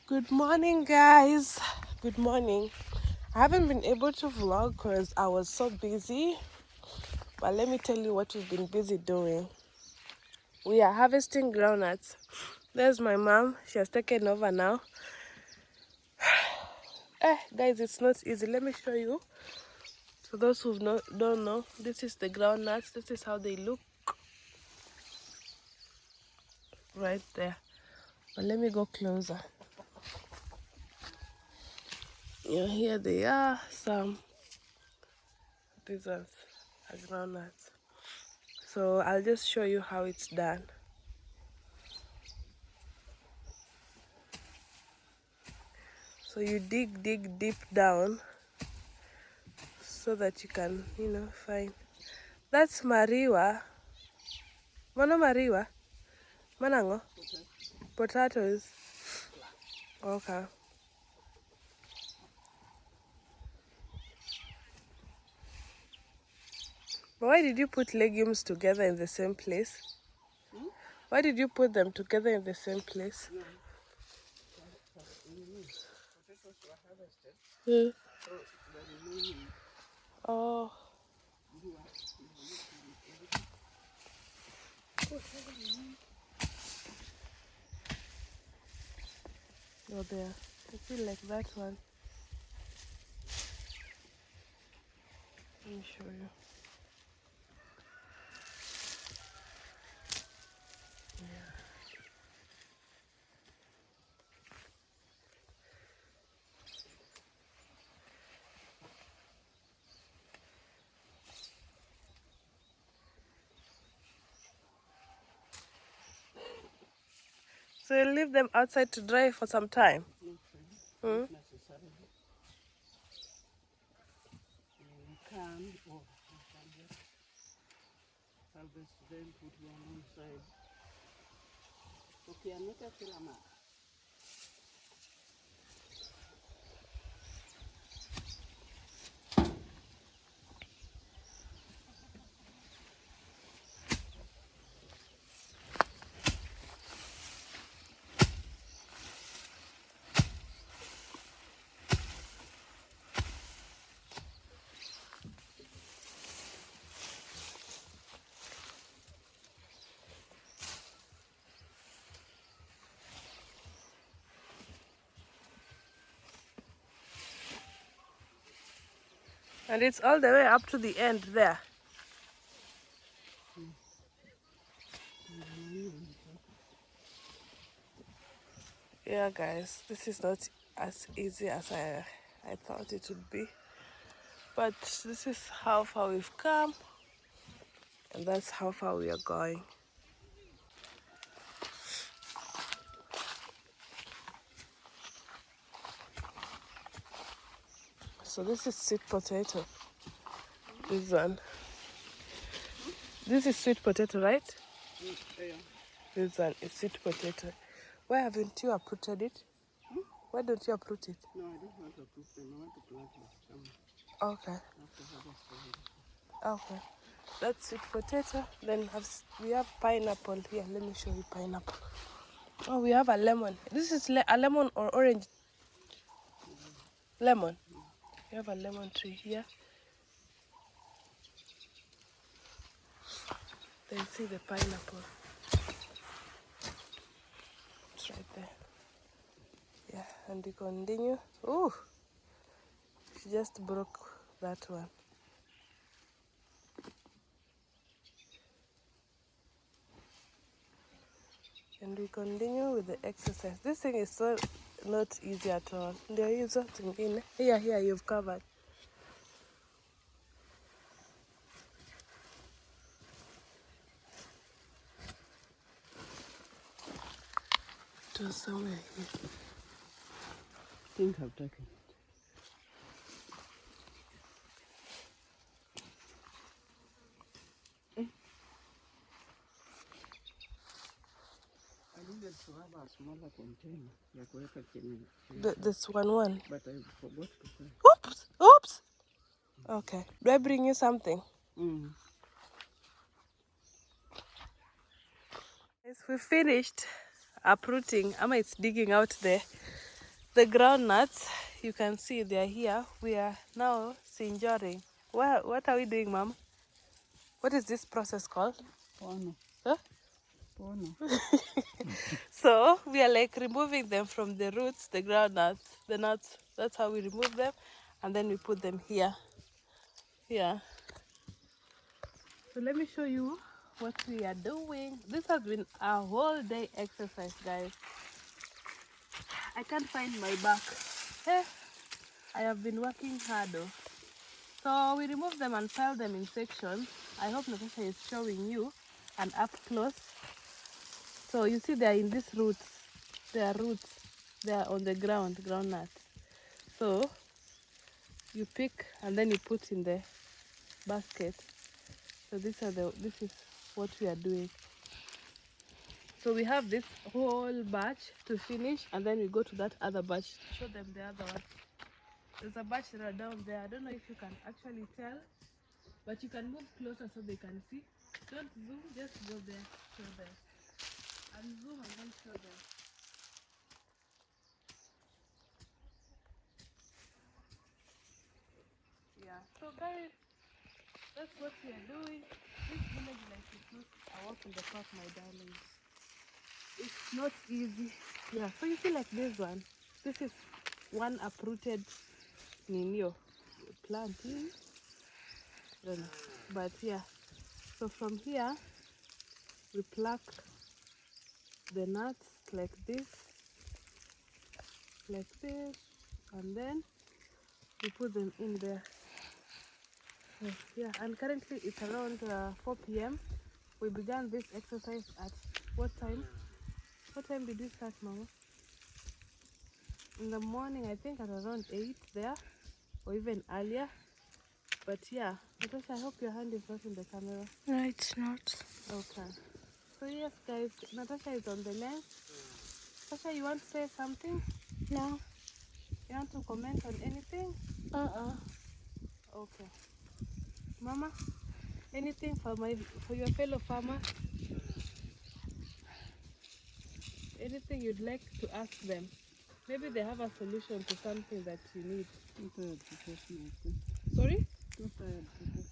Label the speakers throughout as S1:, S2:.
S1: Good morning, guys. Good morning. I haven't been able to vlog because I was so busy. But let me tell you what we've been busy doing. We are harvesting groundnuts. There's my mom. She has taken over now. Guys, it's not easy. Let me show you. For those who don't know, this is the groundnuts. This is how they look. Right there. But let me go closer. Yeah, here they are. These ones are groundnuts. So I'll just show you how it's done. So you dig deep down so that you can, find. That's mariwa. Mano mariwa? Manango? Potatoes. Okay. But why did you put legumes together in the same place? Why did you put them together in the same place?
S2: Potatoes were harvested.
S1: Yeah.
S2: So the remaining
S1: Oh. No, there. I feel like that one. Let me show you. So you leave them outside to dry for some time?
S2: not necessarily. You can, or you can just harvest them, put one inside. Okay, I'm not a filama.
S1: And it's all the way up to the end there. Yeah, guys, this is not as easy as I thought it would be. But this is how far we've come, and that's how far we are going. So this is sweet potato. This one. This is sweet potato, right?
S2: Yeah.
S1: This one is sweet potato. Why haven't you uprooted it? Why don't you uproot it?
S2: No, I don't want to cook them. I want to plant them.
S1: Okay.
S2: After harvesting them.
S1: Okay. That's sweet potato. Then we have pineapple here. Let me show you pineapple. Oh, we have a lemon. This is a lemon or orange? Lemon. We have a lemon tree here. Then see the pineapple. It's right there. Yeah, and we continue. Oh, she just broke that one. And we continue with the exercise. This thing is so not easy at all. There is something in here. Here you've covered. It was somewhere here.
S2: I think I've taken it. I needed to have a smaller container.
S1: This one.
S2: But I forgot to pay.
S1: Oops. Okay. Do I bring you something? Yes, we finished uprooting. Ama it's digging out there. the groundnuts, you can see they are here. We are now sinjoring. What are we doing, Mom? What is this process called?
S2: Pono.
S1: Huh?
S2: Pono.
S1: So we are like removing them from the roots, the groundnuts, the nuts. That's how we remove them, and then we put them here. Yeah. So let me show you what we are doing. This has been a whole day exercise, guys. I can't find my back. Eh, I have been working hard though. So we remove them and pile them in sections. I hope Natasha is showing you and up close. So you see they are in these roots. They are roots. They are on the ground, groundnut. So you pick and then you put in the basket. So this is what we are doing. So we have this whole batch to finish, and then we go to that other batch. Show them the other one. There's a batch right down there. I don't know if you can actually tell, but you can move closer so they can see. Don't zoom, just go there, show them. And zoom and then show them. Yeah, so guys, that's what we are doing. This village life is not a walk in the park, my darlings. It's not easy. Yeah, so you see like this one. This is one uprooted Ninio planting. I don't know. But yeah. So from here we pluck the nuts like this, and then we put them in there. So, yeah, and currently it's around 4 p.m. We began this exercise at what time? What time did we start, Mama? In the morning, I think at around 8 there, or even earlier. But yeah, Natasha, I hope your hand is not in the camera.
S3: No, it's not.
S1: Okay. So yes, guys, Natasha is on the lens. Natasha, you want to say something?
S3: No.
S1: You want to comment on anything? Okay. Mama, anything for your fellow farmer? Anything you'd like to ask them? Maybe they have a solution to something that you need.
S2: Too tired to talk, my friend.
S1: Sorry?
S2: Too tired to talk.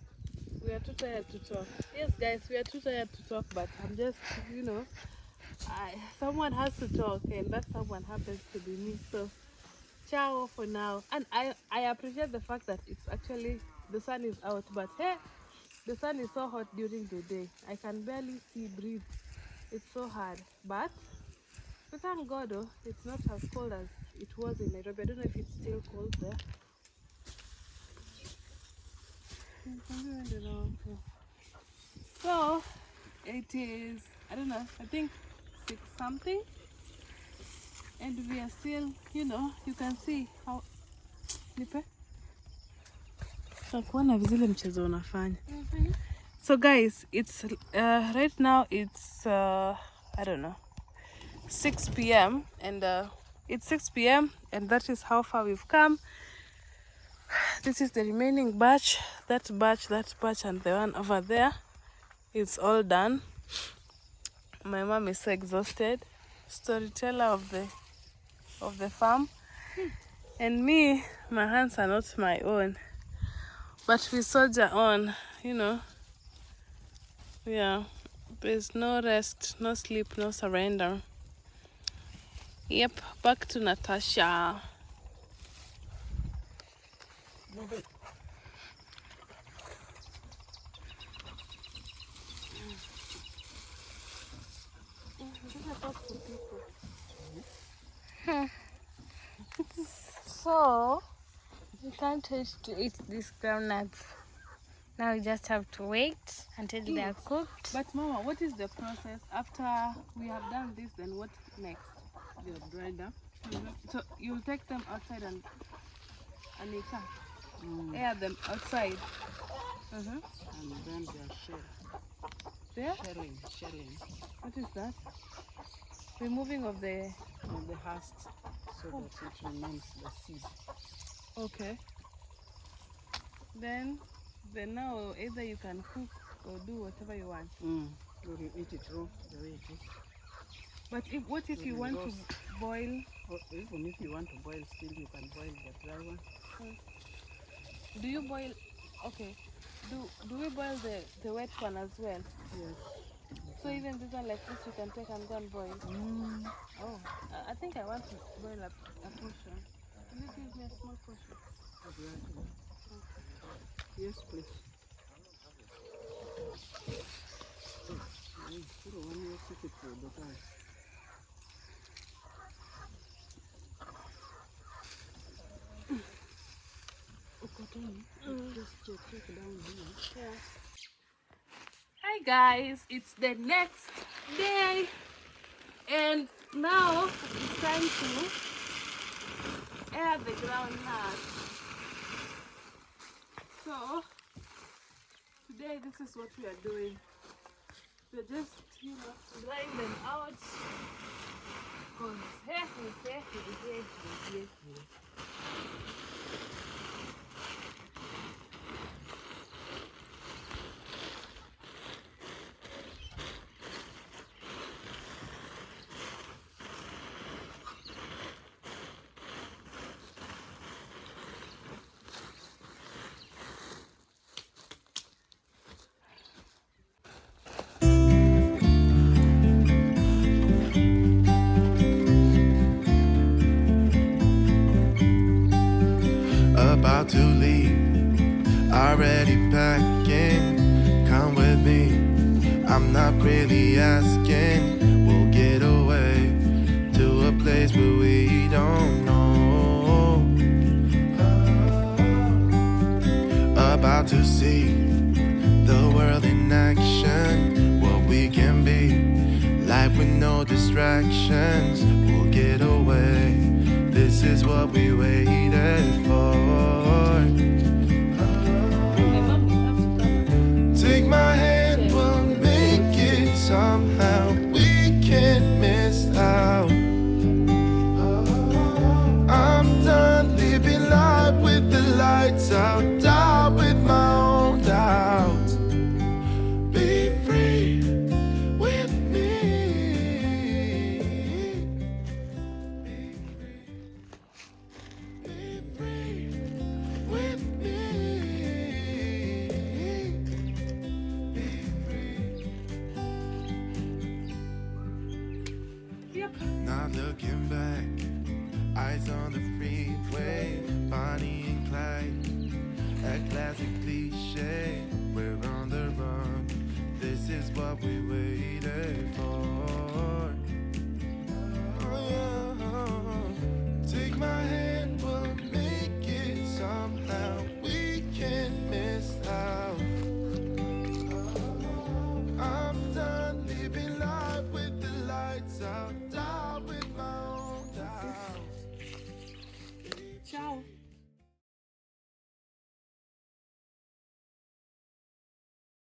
S1: We are too tired to talk. Yes, guys, we are too tired to talk, but I'm just, someone has to talk, and that someone happens to be me. So, ciao for now. And I appreciate the fact that it's actually, the sun is out, but hey, the sun is so hot during the day. I can barely breathe. It's so hard. But we thank God, though, it's not as cold as it was in Nairobi. I don't know if it's still cold there. So it is, I don't know, I think 6 something, and we are still, you can see how nipe takuona vizile mchezo unafanya. So guys, it's right now it's I don't know, 6 p.m. and it's 6 p.m. and that is how far we've come. This is the remaining batch, that batch, and the one over there. It's all done. My mom is so exhausted, storyteller of the farm, and me, my hands are not my own, but we soldier on, Yeah, there's no rest, no sleep, no surrender. Yep, back to Natasha.
S3: So, we can't wait to eat these groundnuts. Now we just have to wait until they are cooked.
S1: But Mama, what is the process after we have done this? Then what next?
S2: They're dried up.
S1: So you'll take them outside and air them outside.
S2: And then they're shelled.
S1: There?
S2: Shelling.
S1: What is that? Removing of the.
S2: And the husk so that it remains the seed.
S1: Okay. Then now either you can cook or do whatever you want.
S2: Or you eat it raw the way it is.
S1: But what if you want to boil.
S2: Or even if you want to boil still, you can boil the dry one.
S1: Do you boil? Okay. Do we boil the wet one as well?
S2: Yes.
S1: So even this one like this, we can take and go and boil. Oh, I think I want to boil a portion. Can you give me a small portion?
S2: Exactly. Yes, please. Put one more ticket for the guy. Just check down here.
S1: Yeah. Hi guys, it's the next day, and now it's time to air the groundnuts. So today this is what we are doing. We're just, drying them out. Cause
S4: about to leave, already packing. Come with me, I'm not really asking. We'll get away to a place where we don't know. About to see the world in action, what we can be, life with no distractions. We'll get away, this is what we waited for. Take my hand, we'll make it somehow. We can't miss out. I'm done living life with the lights out, down with my own doubts. Be free with me. Be free with me.
S1: yep.
S4: Not looking back, eyes on the freeway, Bonnie and Clyde, a classic cliche. We're on the run, this is what we waited for. Oh, yeah. Take my hand, we'll make it somehow. We can't miss out. I'm done living life with the lights out.